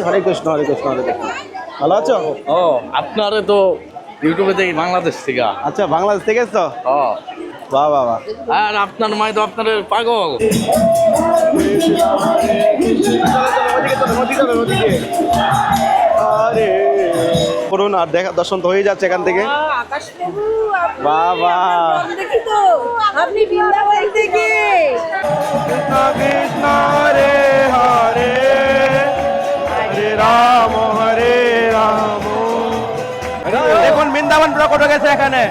হরে কৃষ্ণ হরে কৃষ্ণ হরে কৃষ্ণ। ভালো আছো? ও আপনারে তো ইউটিউবে দেখি বাংলাদেশ থেকে। আচ্ছা, বাংলাদেশ থেকে এসছো? ও বাহ বাহ বাহ। আর আপনার মাই তো আপনার পাগল। আরে করুন, আর দেখা দর্শন তো হয়ে যাচ্ছে এখান থেকে। আকাশ প্রভু বাহ বাহ। দেখি তো আপনি বৃন্দাবন থেকে। কৃষ্ণ কৃষ্ণ হরে হরে হরে রাম হরে রাম। দেখুন বৃন্দাবন প্রকট হয়ে গেছে এখানে।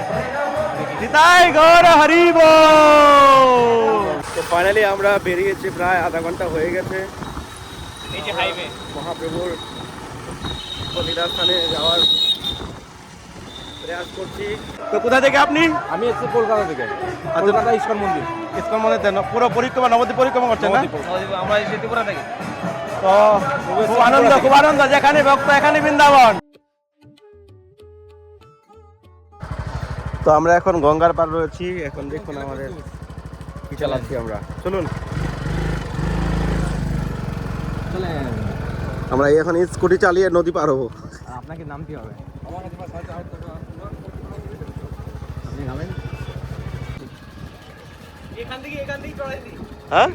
নিতাই গৌর হরি বল। তো ফাইনালি আমরা বেরিয়েছি, প্রায় আধা ঘন্টা হয়ে গেছে। এই যে হাইওয়ে মহাপ্রভুর লীলাস্থানে যাওয়ার প্রয়াস করছি। তো কোথা থেকে আপনি? আমি এসেছি কলকাতা থেকে। কলকাতা ইস্কন মন্দির। ইসকন মনে পুরো পরিক্রমা, নবদ্বীপ পরিক্রমা করছেন না? আমরা এসে ত্রিপুরা থেকে। তো খুব আনন্দ, খুব আনন্দ, যেখানে ভক্ত এখানে বৃন্দাবন। তো আমরা এখন গঙ্গার পার রয়েছি। এখন দেখুন আমাদের কি চালাচ্ছি আমরা। চলুন আমরা এখন স্কুটি চালিয়ে নদী পার হবো। আপনাকে নাম কি হবে? হ্যাঁ,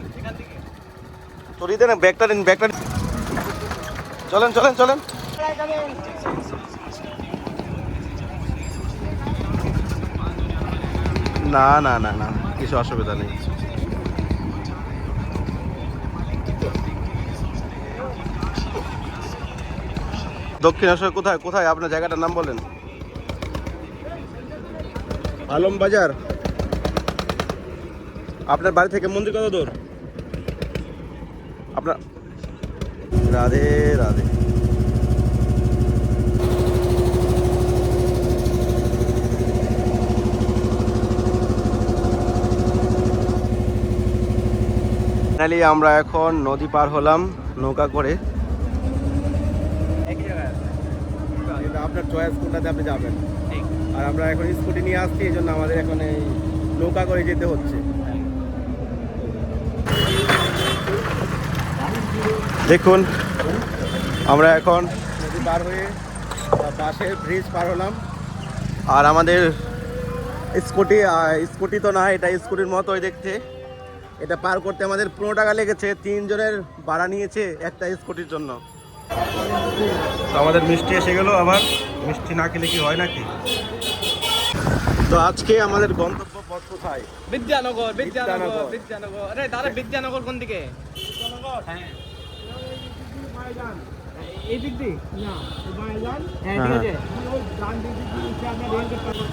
চড়িয়ে দেন, ব্যাগটা নিন, ব্যাগটা নিন। চলেন চলেন চলেন। না না না না, কিছু অসুবিধা নেই। দক্ষিণেশ্বর কোথায় কোথায় আপনার জায়গাটার নাম বলেন? আলম বাজার। আপনার বাড়ি থেকে মন্দির কত দূর? আপনার রাধে রাধে। ফাইনালি আমরা এখন নদী পার হলাম নৌকা করে। আপনার চয়েস কোনটাতে আপনি যাবেন। আর আমরা এখন স্কুটি নিয়ে আসছি, এই জন্য আমাদের এখন এই নৌকা করে যেতে হচ্ছে। দেখুন আমরা এখন নদী পার হয়ে পাশে ব্রিজ পার হলাম। আর আমাদের স্কুটি তো না, এটা স্কুটির মতোই দেখতে। এটা পার করতে আমাদের 15 টাকা লেগেছে। 3 জনের ভাড়া নিয়েছে একটা স্কুটির জন্য। তো আমাদের মিষ্টি এসে গেল। আবার মিষ্টি না খেলে কি হয় নাকি? তো আজকে আমাদের গন্তব্য পথ কোথায়? বিদ্যানগর। বিদ্যানগর। বিদ্যানগর। আরে দাদা বিদ্যানগর কোন দিকে? হ্যাঁ এই দিক দিয়ে না বাইলান। হ্যাঁ ঠিক আছে। ওই ডান দিক দিয়ে আমরা রেলকে পাবো।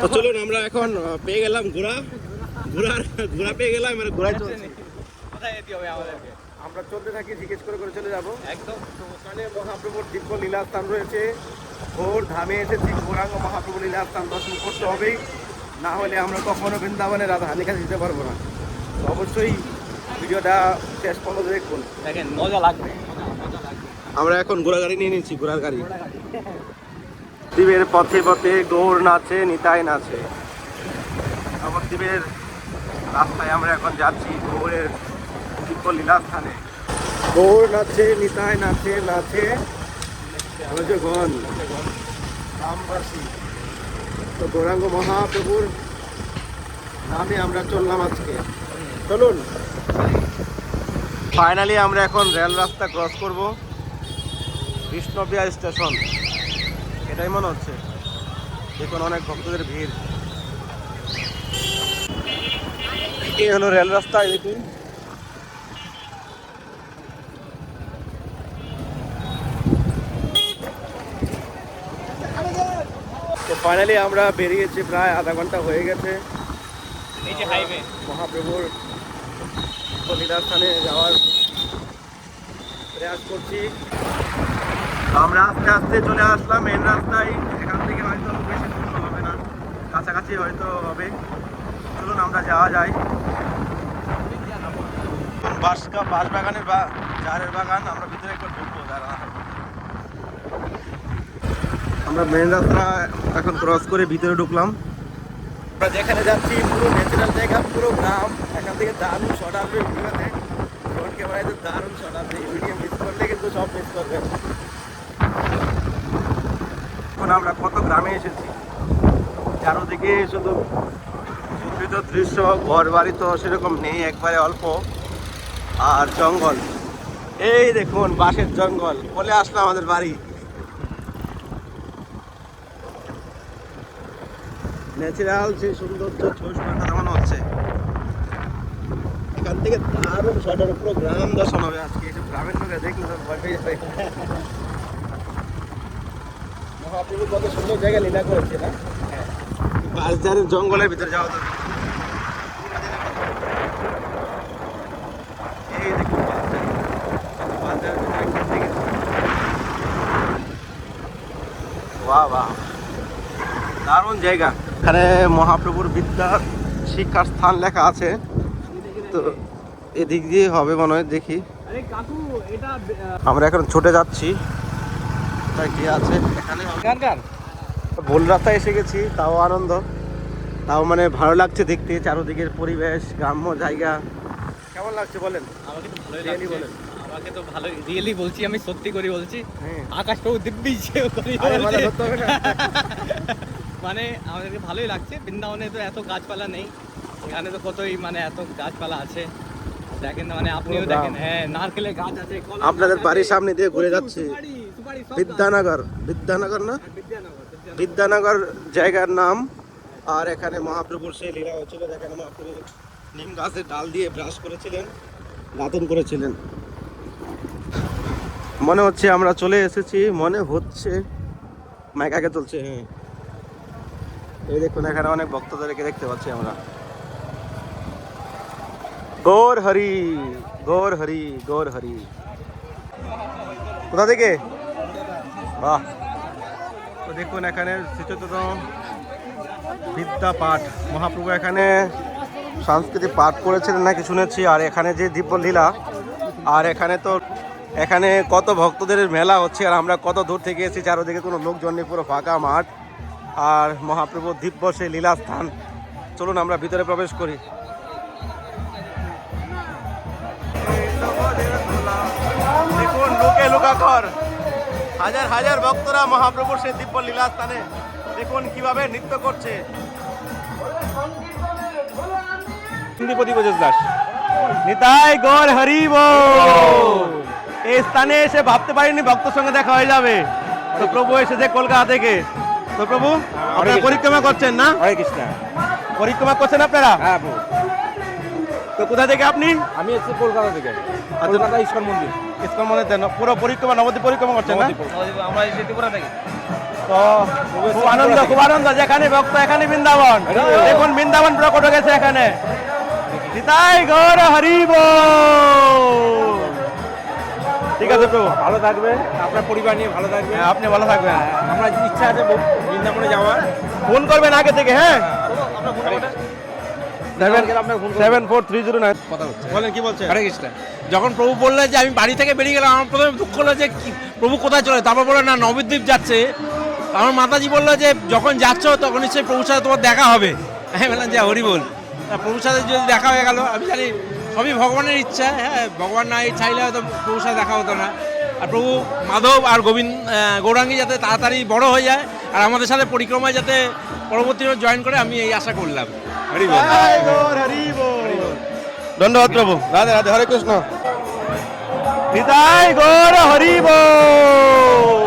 তো চলুন, আমরা এখন পেয়ে গেলাম ঘোড়া পেয়ে গেলাম। মানে ঘোড়ায় চলছি। কোথায় যেতে হবে আমাদেরকে? আমরা চলতে থাকি, জিজ্ঞেস করে করে চলে যাবো। একদম। তো ওখানে মহাপ্রভুর দিব্য লীলাস্থান রয়েছে। ঘোর ধামে এসেছি, গৌরাঙ্গ মহাপ্রভু লীলাস্থান দর্শন করতে হবেই, না হলে আমরা কখনো বৃন্দাবনে রাধারানীর কাছে যেতে পারবো না। তো অবশ্যই ভিডিওটা শেষ পর্যন্ত দেখুন, দেখেন মজা লাগবে। আমরা এখন ঘোড়া গাড়ি নিয়ে নিচ্ছি, ঘোড়ার গাড়ি। দ্বীপের পথে পথে গৌর নাচে, নিতাই নাচে। নবদ্বীপের রাস্তায় আমরা এখন যাচ্ছি গৌরের দিব্য লীলাস্থানে। গৌর নাচে, নিতাই নাচে, নাচে ভজগণ রামবাসী। তো গৌরাঙ্গ মহাপ্রভুর নামে আমরা চললাম আজকে। চলুন, ফাইনালি আমরা এখন রেল রাস্তা ক্রস করব। কৃষ্ণবিহার স্টেশন এটাই মনে হচ্ছে। দেখুন অনেক ভক্তদের ভিড়। এই হলো রেল রাস্তা। দেখুন তো ফাইনালি আমরা বেরিয়েছি, প্রায় আধা ঘন্টা হয়ে গেছে। এই যে হাইওয়ে মহাপ্রভুর লীলাস্থানে যাওয়ার প্রয়াস করছি। আমরা আস্তে আস্তে চলে আসলাম মেন রাস্তায়। এখান থেকে হয়তো বেশি দূর হবে না। বৃষ্টি হয়তো হবে। চলুন আমরা যাওয়া যায়। বাঁশবাগানের বা চারের বাগান, আমরা ভিতরে একবার ঢুকবো। আমরা মেন রাস্তা এখন ক্রস করে ভিতরে ঢুকলাম। আমরা যেখানে যাচ্ছি পুরো ন্যাচারাল জায়গা, পুরো গ্রাম। এখান থেকে দারুণ শট আসবে ভিডিওতে, ফ্রন্ট ক্যামেরায় তো দারুণ শট আসবে। এই ভিডিও মিস করলে কিন্তু সব মিস করবেন। এখন আমরা কত গ্রামে এসেছি, চারোদিকে শুধু সুন্দর দৃশ্য, ঘর বাড়ি তো সেরকম নেই, একবারে অল্প, আর জঙ্গল। এই দেখুন বাঁশের জঙ্গল, বলে আসলো আমাদের বাড়ি। ন্যাচারাল যে সৌন্দর্য ছোট মনে হচ্ছে। এখান থেকে দারুণ শটের পুরো গ্রাম দর্শন হবে আজকে। এসব গ্রামের লোকে দেখলে তো ভয় পেয়ে যাবে। মহাপ্রভু কত সুন্দর জায়গা লীলা করেছে না? বাঁশঝাড়ের জঙ্গলের ভিতরে যাওয়া তো। এই দেখুন বাহ বাহ, দারুণ জায়গা। এখানে মহাপ্রভুর বিদ্যা শিক্ষার স্থান লেখা আছে, তো এদিক দিয়ে হবে মনে হয়। দেখি, আমরা এখন ছুটে যাচ্ছি। কি আছে এখানে? ভুল রাস্তায় এসে গেছি, তাও আনন্দ, তাও মানে ভালো লাগছে দেখতে। চারোদিকের পরিবেশ, গ্রাম্য জায়গা। কেমন লাগছে বলেন? আমাকে তো ভালোই লাগছে। বলেন। আমাকে তো ভালোই, রিয়েলি বলছি, আমি সত্যি করে বলছি। আকাশটাও দিব্যি মানে আমাদেরকে ভালোই লাগছে। বৃন্দাবনে তো এত গাছপালা নেই, এখানে তো কতই মানে এত গাছপালা আছে। দেখেন মানে আপনিও দেখেন, হ্যাঁ নারকেলের গাছ আছে। আপনাদের বাড়ির সামনে দিয়ে ঘুরে যাচ্ছে বিদ্যানগর, বিদ্যানগর না, বিদ্যানগর জায়গার নাম। আর এখানে মহাপ্রভুর সেই লীলা হচ্ছিল। এখানে মহাপ্রভু নিম গাছের ডাল দিয়ে ব্রাশ করেছিলেন, দাতন করেছিলেন। মনে হচ্ছে আমরা চলে এসেছি, মনে হচ্ছে। মাইক আগে চলছে। হ্যাঁ, এই দেখুন এখানে অনেক ভক্তদেরকে দেখতে পাচ্ছি আমরা। গৌর হরি, গৌর হরি, গৌর হরি। কোথা থেকে? বাহ, তো দেখুন এখানে শ্রীচৈতন্য বিদ্যা পাঠ, মহাপ্রভু এখানে সাংস্কৃতিক পাঠ করেছিলেন নাকি শুনেছি। আর এখানে যে দিব্য লীলা, আর এখানে তো এখানে কত ভক্তদের মেলা হচ্ছে। আর আমরা কত দূর থেকে এসেছি, চারোদিকে কোনো লোকজন নেই, পুরো ফাঁকা মাঠ। আর মহাপ্রভুর দিব্য সেই লীলা স্থান। চলুন আমরা ভিতরে প্রবেশ করি। দেখুন লোকে লোকাকর, হাজার হাজার ভক্তরা মহাপ্রভুর সেই দিব্য লীলা স্থানে দেখুন কিভাবে নৃত্য করছে। নিতাই গৌর হরি বল। এই স্থানে এসে ভাবতে পারিনি ভক্তের সঙ্গে দেখা হয়ে যাবে। তো প্রভু এসেছে কলকাতা থেকে। তো প্রভু আপনারা পরিক্রমা করছেন না? হরে কৃষ্ণ। পরিক্রমা করছেন আপনারা? হ্যাঁ। তো কোথা থেকে আপনি? আমি এসেছি কলকাতা থেকে। কলকাতা ইস্কন মন্দির। ইস্কন মন্দির পুরো পরিক্রমা, নবদ্বীপ পরিক্রমা করছেন না? আমরা এসেছি ত্রিপুরা থেকে। তো খুব আনন্দ, খুব আনন্দ। যেখানে ভক্ত এখানে বৃন্দাবন। দেখুন বৃন্দাবন প্রকট হয়ে গেছে এখানে। নিতাই গৌর হরি বল। ঠিক আছে প্রভু, ভালো থাকবে, আপনার পরিবার নিয়ে ভালো থাকবে। আপনি ভালো থাকবেন। আমরা ইচ্ছা আছে বৃন্দাবনে যাওয়ার। ফোন করবেন আগে থেকে। হ্যাঁ, 7430 কথা হচ্ছে। বলেন, কি বলছেন? হরে কৃষ্ণ। যখন প্রভু বললেন যে আমি বাড়ি থেকে বেরিয়ে গেলাম, আমার প্রথমে দুঃখ হলো যে প্রভু কোথায় চলে। তারপর বললো না, নবদ্বীপ যাচ্ছে। আমার মাতাজি বললো যে যখন যাচ্ছ তখন নিশ্চয়ই প্রভুর সাথে তোমার দেখা হবে। আমি বললাম যে হরি বল। প্রভুর সাথে যদি দেখা হয়ে গেল, আমি জানি সবই ভগবানের ইচ্ছা। হ্যাঁ, ভগবান না চাইলে হয়তো প্রভুর সাথে দেখা হতো না। আর প্রভু মাধব আর গৌরাঙ্গী যাতে তাড়াতাড়ি বড় হয়ে যায় আর আমাদের সাথে পরিক্রমায় যাতে পরবর্তী জয়েন করে, আমি এই আশা করলাম। হরি বল। ধন্যবাদ প্রভু। রাধে রাধে, হরে কৃষ্ণ। নিতাই গৌর হরি বল।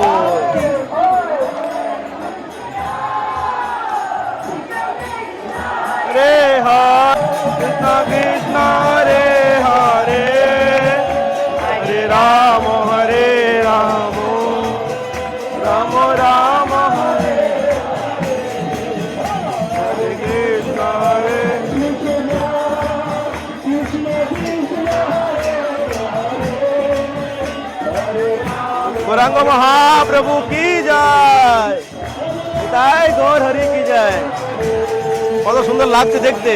রে হরে কৃষ্ণ কৃষ্ণ রে হরে, হরে রাম হরে রাম, রাম রাম হরে হরে কৃষ্ণ রে। गौरांग महाप्रभु की जय, निताई गौर हरि की जय। কত সুন্দর লাগছে দেখতে।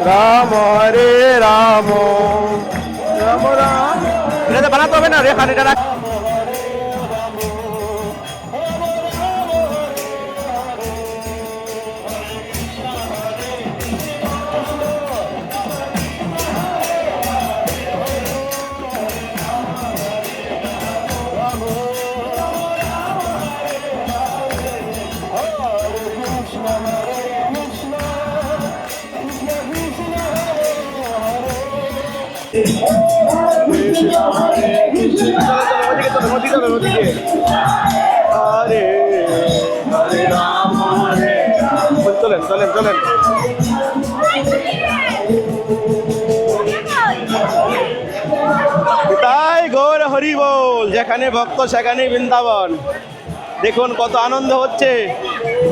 রাম হরে রাম রাম রাম, এটা বানাতে হবে না রেখা, এটা রাখ। চলেন চলেন চলেন। তাই গৌর হরি বল, যেখানে ভক্ত সেখানে বৃন্দাবন। দেখুন কত আনন্দ হচ্ছে।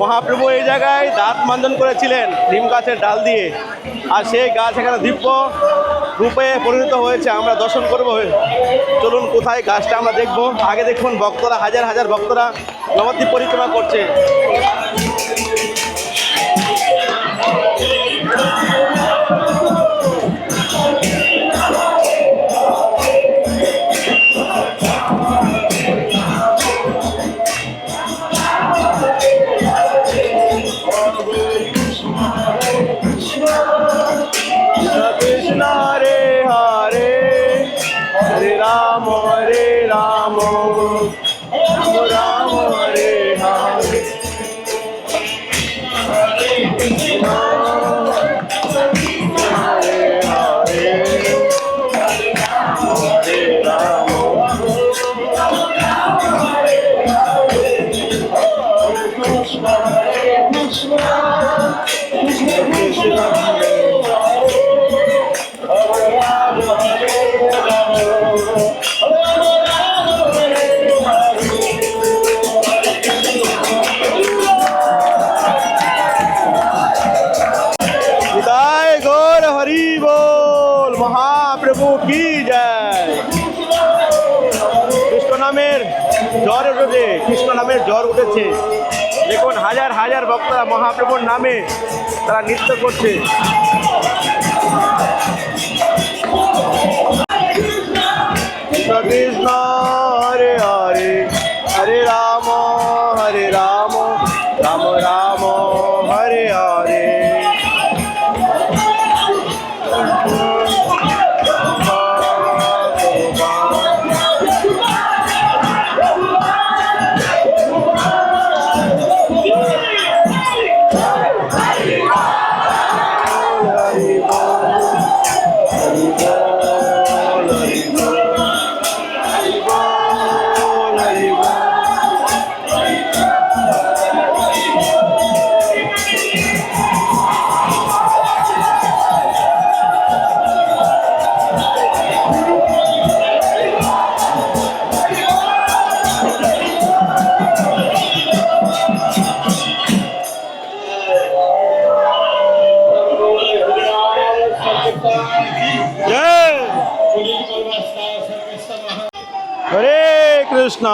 মহাপ্রভু এই জায়গায় দাঁত মাঞ্জন করেছিলেন নিম গাছের ডাল দিয়ে, আর সেই গাছ এখানে দিব্য রূপে পরিণত হয়েছে। আমরা দর্শন করব। চলুন কোথায় গাছটা আমরা দেখব। আগে দেখুন ভক্তরা, হাজার হাজার ভক্তরা নবদ্বীপ পরিক্রমা করছে। কৃষ্ণ হরে হরে, হরে রাম রাম রাম হরে হরে। মহাপ্রভু কি জয়। কৃষ্ণ নামের জ্বর উঠেছে, কৃষ্ণ নামের জ্বর উঠেছে। দেখুন হাজার হাজার ভক্তরা মহাপ্রভুর নামে তারা নৃত্য করছে। কৃষ্ণ হরে হরে, হরে রাম রাম রাম হরে হরে। হরে কৃষ্ণ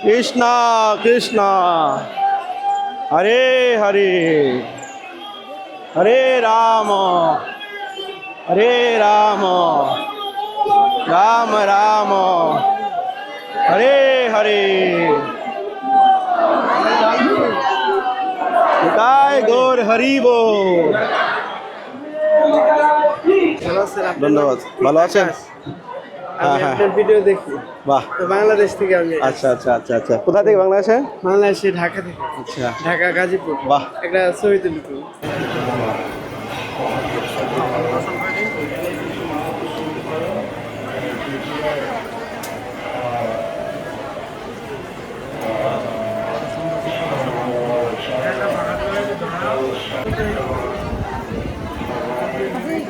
কৃষ্ণ কৃষ্ণ হরে হরে, হরে রাম রাম রাম হরে হরে। তাই গৌর হরি বল। ধন্যবাদ। ভালো আছেন? আমি আপনার ভিডিও দেখি। বাহ, তো বাংলাদেশ থেকে আমি। আচ্ছা আচ্ছা আচ্ছা আচ্ছা। কোথা থেকে? বাংলাদেশে? বাংলাদেশে ঢাকা থেকে। আচ্ছা, ঢাকা গাজীপুর। বাহ। একটা ছবি তুলি।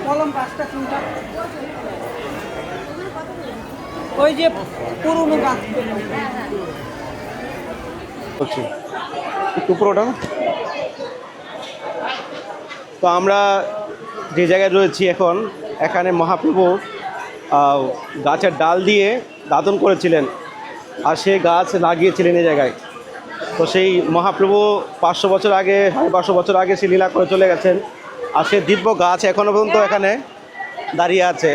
কলম 5টা চিন্তা, ওই যে পুরনো গাছ। একটু পুরোটা। তো আমরা যে জায়গায় রয়েছি এখন, এখানে মহাপ্রভু গাছের ডাল দিয়ে দাতন করেছিলেন। আর সে গাছ লাগিয়েছিলেন এই জায়গায়। তো সেই মহাপ্রভু 500 বছর আগে 500 বছর আগে সে লীলা করে চলে গেছেন। আর সে দিব্য গাছ এখনও পর্যন্ত এখানে দাঁড়িয়ে আছে।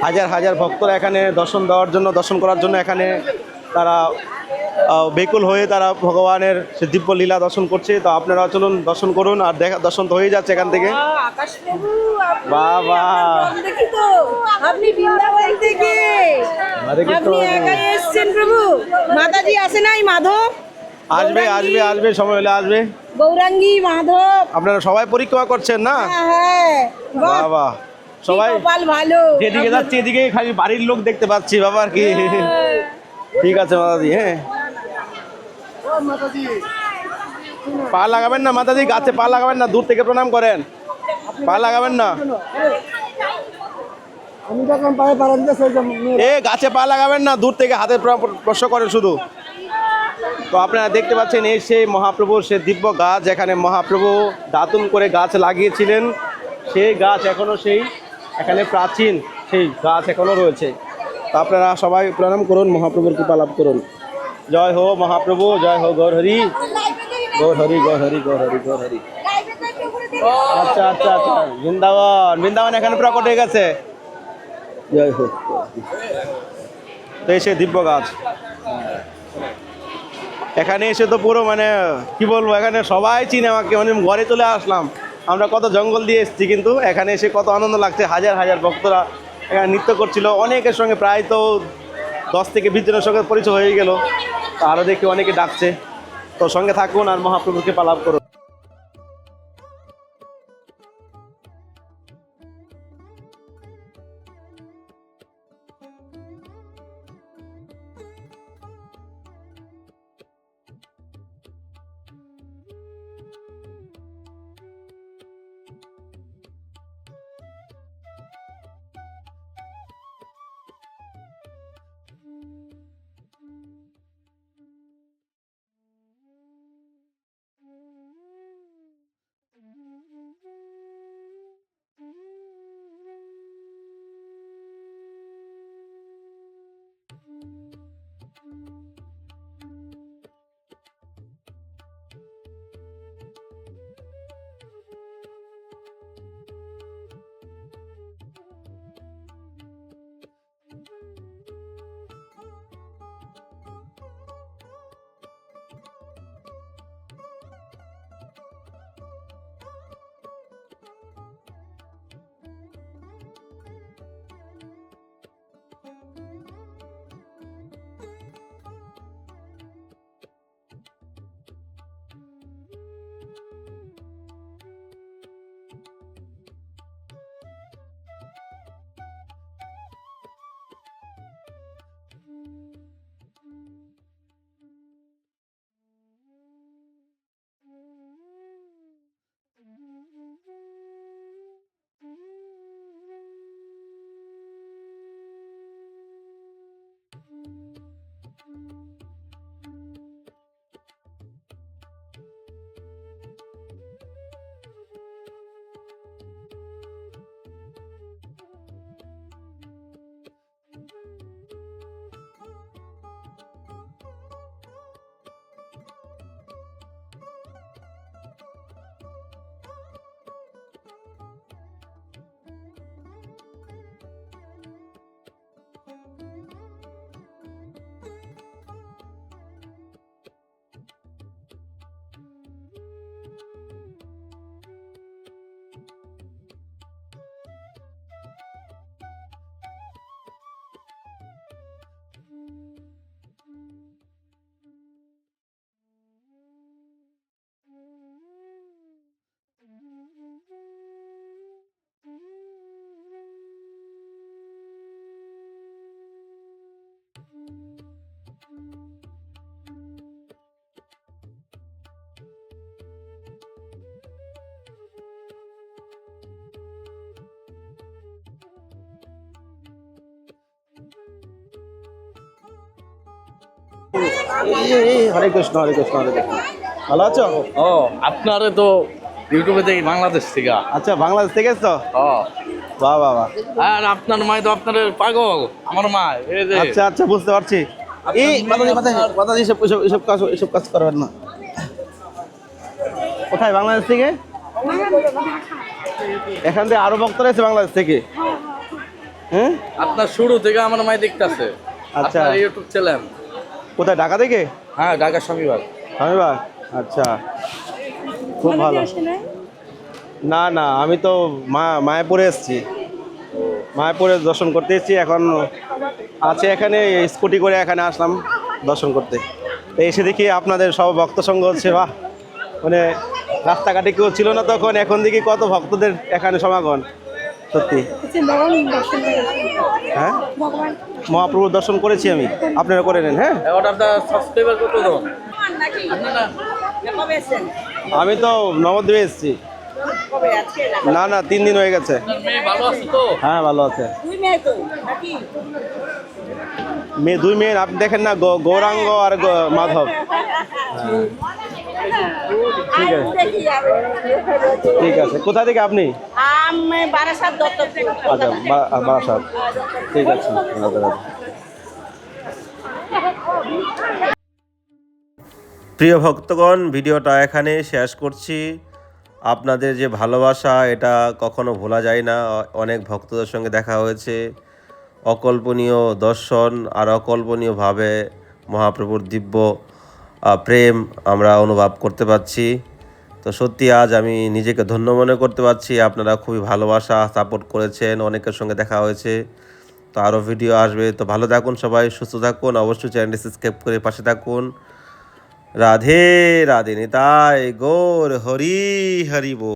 হাজার হাজার ভক্তরা এখানে দর্শন করার জন্য এখানে তারা বেকুল হয়ে তারা ভগবানের সে দিব্য লীলা দর্শন করছে। তো আপনারা চলুন দর্শন করুন। আর দর্শন তো হয়ে যাচ্ছে এখান থেকে। আকাশ প্রভু বাহ বাহ, দেখি তো আপনি বৃন্দাবন থেকে হরে কৃষ্ণ। আপনি একাই এসেছেন প্রভু, মাতাজি আসে নাই? মাধব আসবে আসবে আসবে, সময় হলে আসবে। গৌরাঙ্গী মাধব, আপনারা সবাই পরিক্রমা করছেন না? হ্যাঁ বাহ বাহ, সবাই কপাল ভালো। যেদিকে যাচ্ছে এদিকে খালি বাড়ির লোক দেখতে পাচ্ছি বাবা, আর কি। ঠিক আছে মাতাজি, হ্যাঁ পা লাগাবেন না মাতাজি, গাছে পা লাগাবেন না, দূর থেকে প্রণাম করেন, পা লাগাবেন না। আমি যখন পায়ে পাড়া দিতে গাছে পা লাগাবেন না, দূর থেকে হাতে স্পর্শ করেন শুধু। তো আপনারা দেখতে পাচ্ছেন এই সেই মহাপ্রভুর সে দিব্য গাছ, যেখানে মহাপ্রভু দাতুন করে গাছ লাগিয়েছিলেন। সেই গাছ এখনো এখানে প্রাচীন সেই গাছ এখনো রয়েছে। তো আপনারা সবাই প্রণাম করুন, মহাপ্রভুর কৃপা লাভ করুন। জয় হো মহাপ্রভু, জয় হো গৌর হরি, গৌর হরি, গৌর হরি, গৌর হরি, গৌর হরি। আচ্ছা আচ্ছা আচ্ছা, বৃন্দাবন এখানে প্রকট হয়ে গেছে। জয় হোক। তো এই সে দিব্য গাছ, এখানে এসে তো পুরো মানে কি বলবো, এখানে সবাই চিনে আমাকে, মানে ঘরে চলে আসলাম। আমরা কত জঙ্গল দিয়ে এসেছি, কিন্তু এখানে এসে কত আনন্দ লাগছে। হাজার হাজার ভক্তরা এখানে নৃত্য করছিল। অনেকের সঙ্গে প্রায় তো 10 থেকে 20 জনের সঙ্গে পরিচয় হয়ে গেল। তো আরও দেখি অনেকে ডাকছে। তো সঙ্গে থাকুন আর মহাপ্রভুকে পালাপ করুন। হরে কৃষ্ণ, হরে কৃষ্ণ, হরে কৃষ্ণ। ভালো আছো? ও আপনারে তো ইউটিউবে দেখি বাংলাদেশ থেকে। আচ্ছা, বাংলাদেশ থেকে এসছো? ও বাহ বাহ বাহ। আর আপনার মাই তো আপনার পাগল, আমার মা এই যে। আচ্ছা আচ্ছা, বুঝতে পারছি। এই মাতাজি এসব কাজ করবেন না। কোথায় বাংলাদেশ থেকে? এখান থেকে আরো ভক্তরা এসে বাংলাদেশ থেকে। হ্যাঁ আপনার শুরু থেকে আমার মাই দেখতেছে। আচ্ছা। আপনার ইউটিউব চ্যানেল কোথায়, ঢাকা থেকে? হ্যাঁ, ঢাকা স্বামীবাগ। স্বামীবাগ, আচ্ছা, খুব ভালো। না না, আমি তো মায়াপুরে এসেছি, মায়াপুরে দর্শন করতে এসেছি। এখন আছে এখানে, স্কুটি করে এখানে আসলাম দর্শন করতে। তো এসে দেখি আপনাদের সব ভক্ত সঙ্গ হচ্ছে, বাহ! মানে রাস্তাঘাটে কেউ ছিল না তখন, এখন দেখি কত ভক্তদের এখানে সমাগম। সত্যি, হ্যাঁ, মহাপ্রভুর দর্শন করেছি আমি, আপনারা করে নেন। হ্যাঁ, এখন আপনার সাবস্ক্রাইবার কত জন? আমি তো নবদ্বীপে এসেছি। না না, 3 দিন হয়ে গেছে। আপনার মেয়ে ভালো আছে তো? হ্যাঁ, ভালো আছে। দুই মেয়ে, আপনি দেখেন না, গৌরাঙ্গ আর মাধব। ঠিক আছে, ঠিক আছে। কোথা থেকে আপনি? আচ্ছা, বারাসাত। ঠিক আছে। প্রিয় ভক্তগণ, ভিডিওটা এখানে শেষ করছি। আপনাদের যে ভালোবাসা, এটা কখনো ভোলা যায় না। অনেক ভক্তদের সঙ্গে দেখা হয়েছে, অকল্পনীয় দর্শন আর অকল্পনীয়ভাবে মহাপ্রভুর দিব্য প্রেম আমরা অনুভব করতে পারছি। তো সত্যি আজ আমি নিজেকে ধন্য মনে করতে পারছি। আপনারা খুবই ভালোবাসা সাপোর্ট করেছেন, অনেকের সঙ্গে দেখা হয়েছে। তো আরও ভিডিও আসবে। তো ভালো থাকুন সবাই, সুস্থ থাকুন, অবশ্যই চ্যানেলটি সাবস্ক্রাইব করে পাশে থাকুন। রাধে রাধে, নিতাই গৌর হরি হরি বল।